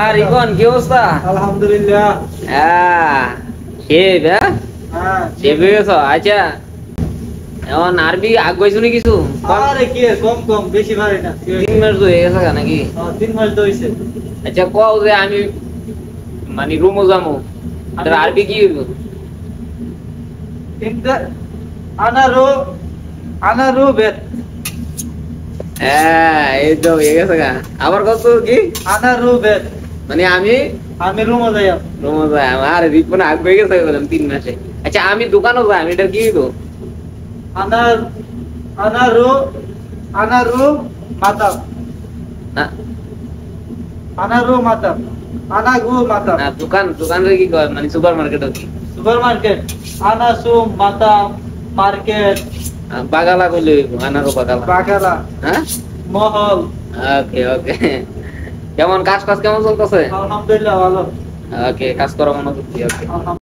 আর ইবন কি অবস্থা? আলহামদুলিল্লাহ। হ্যাঁ আচ্ছা এখন আরবি আগাইছো নি কিছু? আরে কি কম কম বেশি ভারী না। 3 মাস তো হয়ে গেছে নাকি? 3 মাস তো হইছে। আচ্ছা কও যে আমি মানে রুমো যামু আর আরবি কি হইব? আনারু বেত। হ্যাঁ এই তো হয়ে গেছে গা। আবার কত কি? আনারু বেত মানে আমি রুমো যাইম। রুমো যাই আমার রিপন আগ হয়ে গেছে বললাম 3 মাসে। আচ্ছা আমি দোকানও যাই আমি এটা কি হইব? আনারু মাতাম। না আনারু মাতাম। আনাগু মাতাম। না দোকানে কি কয় মানে সুপারমার্কেটও কি? সুপারমার্কেট আনাসু মাতাম মার্কেট বাগালা কইলে হইব আনারো বাগালা। বাগালা হ্যাঁ মহল। ওকে ওকে কেমন কাজ কেমন চলতেছে? আলহামদুলিল্লাহ ভালো। ওকে কাজ করা মনোযোগ দিয়ে ওকে।